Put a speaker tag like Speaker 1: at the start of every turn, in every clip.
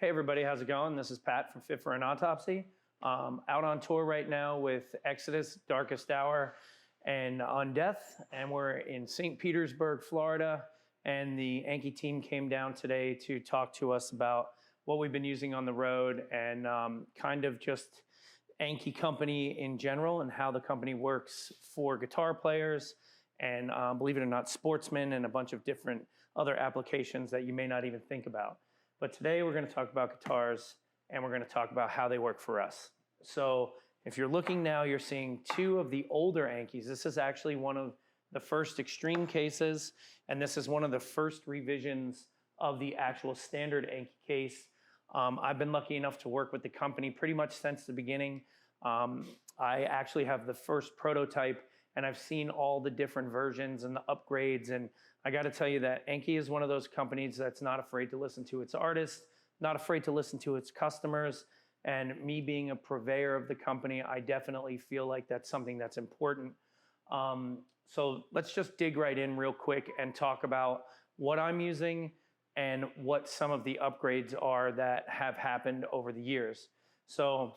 Speaker 1: Hey everybody, how's it going? This is Pat from Fit for an Autopsy. Out on tour right now with Exodus, Darkest Hour, and Undeath, and we're in St. Petersburg, Florida, and the Anky team came down today to talk to us about what we've been using on the road and kind of just Anky company in general and how the company works for guitar players and believe it or not, sportsmen and a bunch of different other applications that you may not even think about. But today we're going to talk about guitars and we're going to talk about how they work for us. So if you're looking now, you're seeing two of the older Ankys. This is actually one of the first extreme cases, and this is one of the first revisions of the actual standard Anky case. I've been lucky enough to work with the company pretty much since the beginning. I actually have the first prototype, and I've seen all the different versions and the upgrades, and I got to tell you that Anky is one of those companies that's not afraid to listen to its artists, not afraid to listen to its customers, and me being a purveyor of the company, I definitely feel like that's something that's important. So let's just dig right in real quick and talk about what I'm using and what some of the upgrades are that have happened over the years. So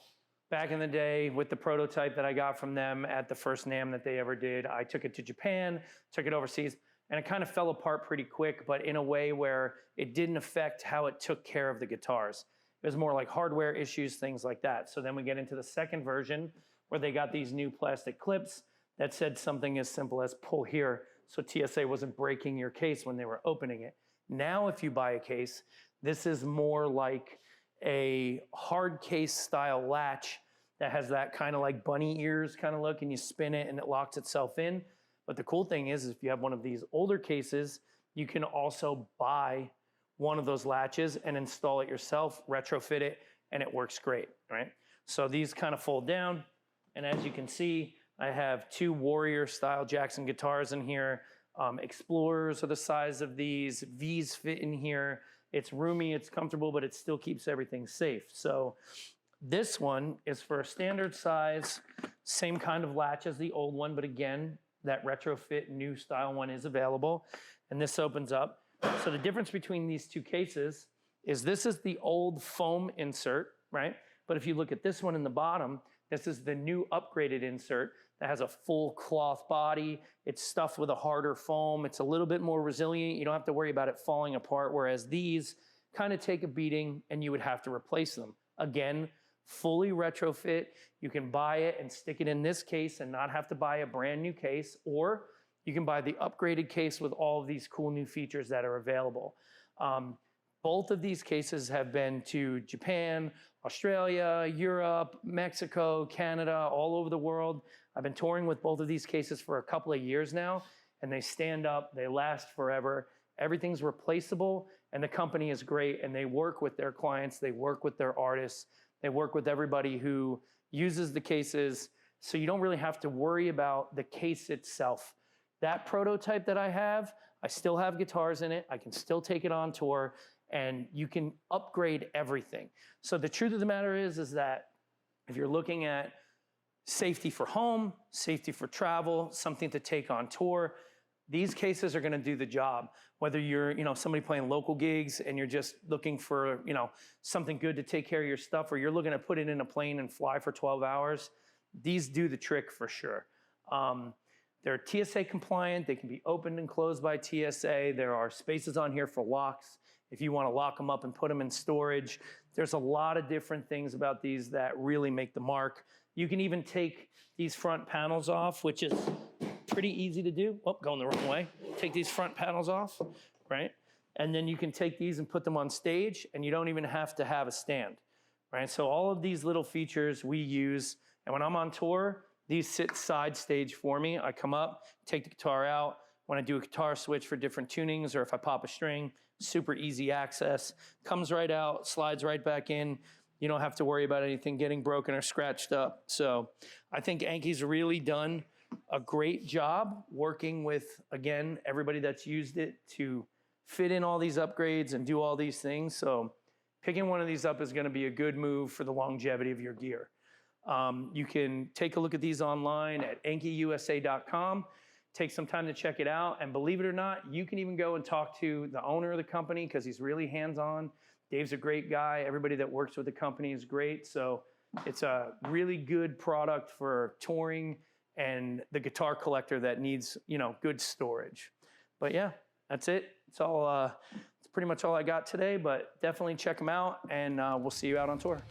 Speaker 1: back in the day with the prototype that I got from them at the first NAMM that they ever did, I took it to Japan, took it overseas, and it kind of fell apart pretty quick, but in a way where it didn't affect how it took care of the guitars. It was more like hardware issues, things like that. So then we get into the second version where they got these new plastic clips that said something as simple as pull here, so TSA wasn't breaking your case when they were opening it. Now if you buy a case, this is more like a hard case style latch that has that kind of like bunny ears kind of look, and you spin it and it locks itself in. But the cool thing is if you have one of these older cases, you can also buy one of those latches and install it yourself, retrofit it, and it works great, right? So these kind of fold down, and as you can see, I have two Warrior style Jackson guitars in here. Explorers are the size of these, V's fit in here. It's roomy, it's comfortable, but it still keeps everything safe. So this one is for a standard size, same kind of latch as the old one, but again, that retrofit new style one is available. And this opens up. So the difference between these two cases is this is the old foam insert, right? But if you look at this one in the bottom, this is the new upgraded insert that has a full cloth body. It's stuffed with a harder foam. It's a little bit more resilient. You don't have to worry about it falling apart, whereas these kind of take a beating and you would have to replace them. Again, fully retrofit. You can buy it and stick it in this case and not have to buy a brand new case, or you can buy the upgraded case with all of these cool new features that are available. Both of these cases have been to Japan, Australia, Europe, Mexico, Canada, all over the world. I've been touring with both of these cases for a couple of years now, and they stand up, they last forever. Everything's replaceable, and the company is great, and they work with their clients, they work with their artists, they work with everybody who uses the cases, so you don't really have to worry about the case itself. That prototype that I have, I still have guitars in it, I can still take it on tour, and you can upgrade everything. So the truth of the matter is that if you're looking at safety for home, safety for travel, something to take on tour, these cases are gonna do the job. Whether you're somebody playing local gigs and you're just looking for something good to take care of your stuff, or you're looking to put it in a plane and fly for 12 hours, these do the trick for sure. They're TSA compliant, they can be opened and closed by TSA. There are spaces on here for locks if you wanna lock them up and put them in storage. There's a lot of different things about these that really make the mark. You can even take these front panels off, which is pretty easy to do. Oh, going the wrong way. Take these front panels off, right? And then you can take these and put them on stage, and you don't even have to have a stand, right? So all of these little features we use, and when I'm on tour, these sit side stage for me. I come up, take the guitar out. When I do a guitar switch for different tunings, or if I pop a string, super easy access. Comes right out, slides right back in. You don't have to worry about anything getting broken or scratched up. So I think Anky's really done a great job working with, again, everybody that's used it to fit in all these upgrades and do all these things. So picking one of these up is gonna be a good move for the longevity of your gear. You can take a look at these online at ENKIUSA.com. Take some time to check it out, and believe it or not, you can even go and talk to the owner of the company because he's really hands-on. Dave's a great guy. Everybody that works with the company is great. So it's a really good product for touring and the guitar collector that needs, you know, good storage. But yeah, that's it. It's all, it's pretty much all I got today, but definitely check them out, and we'll see you out on tour.